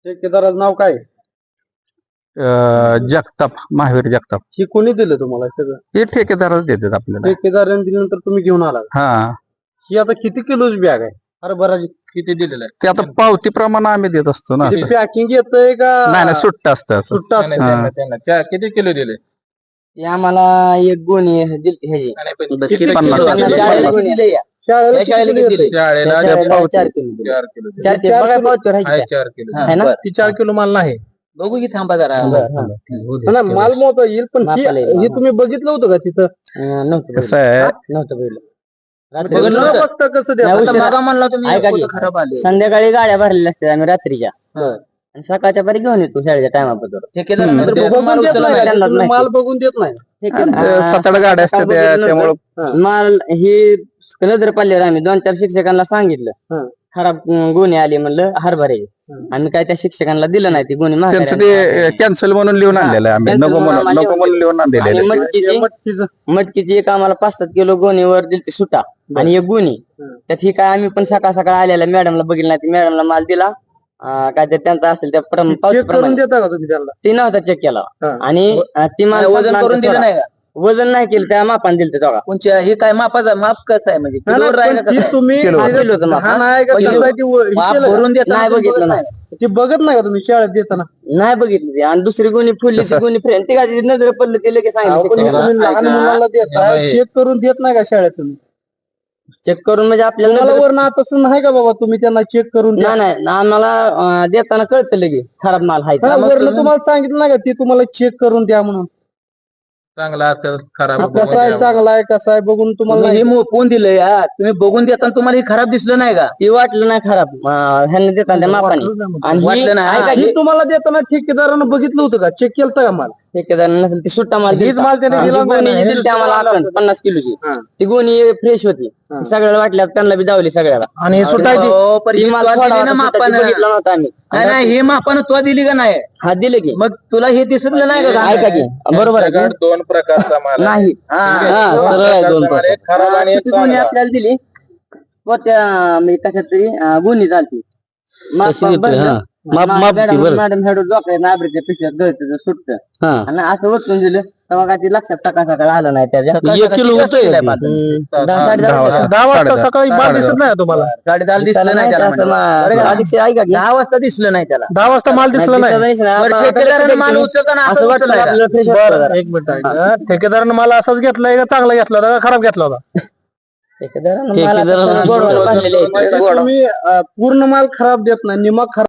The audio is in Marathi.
ठेकेदाराचं नाव काय? जगताप, महावीर जगताप. ही कोणी दिलं तुम्हाला सगळं? हे ठेकेदारच देतात आपल्याला. ठेकेदाराने दिल्यानंतर तुम्ही घेऊन आला? हा. ही आता किती किलोची बॅग आहे? अरे बराच किती दिलेलं आहे? ते आता पावती प्रमाणे आम्ही देत असतो ना. पॅकिंग येतंय का? नाही सुट्ट असतं. सुट्टा असतं. किती किलो दिले? ते आम्हाला एक गोणी दिलती ह्याची. किती 50 किलो? शाळेला किती दिले? शाळेला शाळेला किती दिले? शाळेला शाळेला पावती. 4 किलो. 4 किलो दिले. 4 किलो बघा पावतीवर आहे की 4 किलो आहे ना? ती 4 किलो माल नाही. बघू की थांबा जरा. ना माल मोठा येईल पण मापाला येईल. हे तुम्ही बघितलं होतं का तिथं? नव्हतं कसं आहे, नव्हतं बघितलं. बघितलं ना बघता कसं द्या? नाही, उशिरा. म्हणला तुम्ही ऐका की. खराब आले. संध्याकाळी गाड्या भरलेल्या असतात आम्ही रात्रीच्या आणि सकाळच्या परी घेऊन येतो शाळेच्या टायमाबद्दल. माल बघून देत नाही. 7-8 गाड्या असतात त्यामुळं माल ही नजर पडल्यावर आम्ही 2-4 शिक्षकांना सांगितलं खराब गुन्हे आले म्हणलं हरभरे. आम्ही काय त्या शिक्षकांना दिलं नाही ती गुन्हे त्यांचं ते कॅन्सल म्हणून लिहून आणलेलं आहे आम्ही. नको म्हणून लिहून आणलेलं आणि आहे. मटकीची एक आम्हाला 5-7 किलो गोणीवर दिली सुटा आणि एक गुन्हे त्यात ही काय आम्ही पण सकाळ सकाळ आलेला मॅडमला बघितलं नाही. मॅडमला माल दिला काय ते त्यांचा असेल त्या चेक करून देता का तुम्ही त्याला? ती नव्हता चेक केला आणि ती माल वजन करून दिलं नाही का? वजन नाही केलं त्या मापाने दिलं तेव्हा. कोणच्या हे काय मापाचा माप कसं आहे म्हणजे तुम्ही किलोचं माप. भरून देत नाही बघितलं नाही. ते बघत नाही का तुम्ही शाळेत देताना? नाही बघितलं ते. आणि दुसरी गुन्हे फुलली ती गुन्हे फ्रेंड ती काय नजर पडलं ते लगेच सांगितलं. तुम्ही लहान मुलाला देताय चेक करून देत नाही का शाळेत तुम्ही? चेक करून म्हणजे आपल्याला तुम्हाला वर ना तसं नाही का बाबा तुम्ही त्यांना चेक करून द्या? नाही नाही आम्हाला देताना कळतं लगेच खराब माल आहे हा, वरनं तुम्हाला सांगितलं नाही का ते तुम्हाला चेक करून द्या म्हणून? चांगला असेल खराब कसा आहे चांगला आहे कसा आहे बघून तुम्हाला हे मोपून दिलंय तुम्ही बघून देताना तुम्हाला हे खराब दिसलं नाही का? ते वाटलं नाही खराब ह्यांना देताना त्या मापाने. आणि वाटलं नाही नाही. हे तुम्हाला देताना ठेकेदारानं बघितलं होतं का? चेक केलं का माल? ठेकेदार नसेल ती सुट्टा माल हीच माल त्याने दिला नाही गोणी ना. दिली आम्हाला आपण 50 किलोची. हा. ती गोणी फ्रेश होती. ती सगळ्याला वाटल्या त्यांना बी दावली सगळ्याला. आणि हे सुटायची ती माल थोडा होता, सुट्टा ती बघितला नव्हता आम्ही. नाही हे मापानं तो दिली का नाही? हा दिले की मग तुला हे दिसलं नाही का? ऐका की बरोबर आहे की? 2 प्रकारचा माल आहे. नाही सरळ आहे 2 प्रकार, एक खराब आणि एक गोणी चांगला. आपल्याला दिली व त्या मी कशात तरी गुन्हे चालती मॅडम हेडू जोकाय नाबरीच्या पिशव्यात गळतं सुटतं आणि असं वचून दिलं तेव्हा काय ते लक्षात सकाळ आलं नाही त्याच्या 1 किलो होतंय. 10 वाजता सकाळी माल दिसत नाही तुम्हाला? 10:30 दिसलं नाही त्याला. अधिक ऐका की 10 वाजता दिसलं नाही त्याला. 10 वाजता माल दिसला नाही. नाही. ठेकेदारानं माल उचलताना असं असं वाटलं उचललाय का? आपल्याला फ्रेश बरं, एक मिनिट ऐका. ठेकेदारानं माल असाच घेतलाय का चांगला घेतला होता का खराब घेतला होता? ठेकेदारानं मला गोडवाला बांधलेले आहेत. तुम्ही पूर्ण माल खराब देत नाही, निमा खराब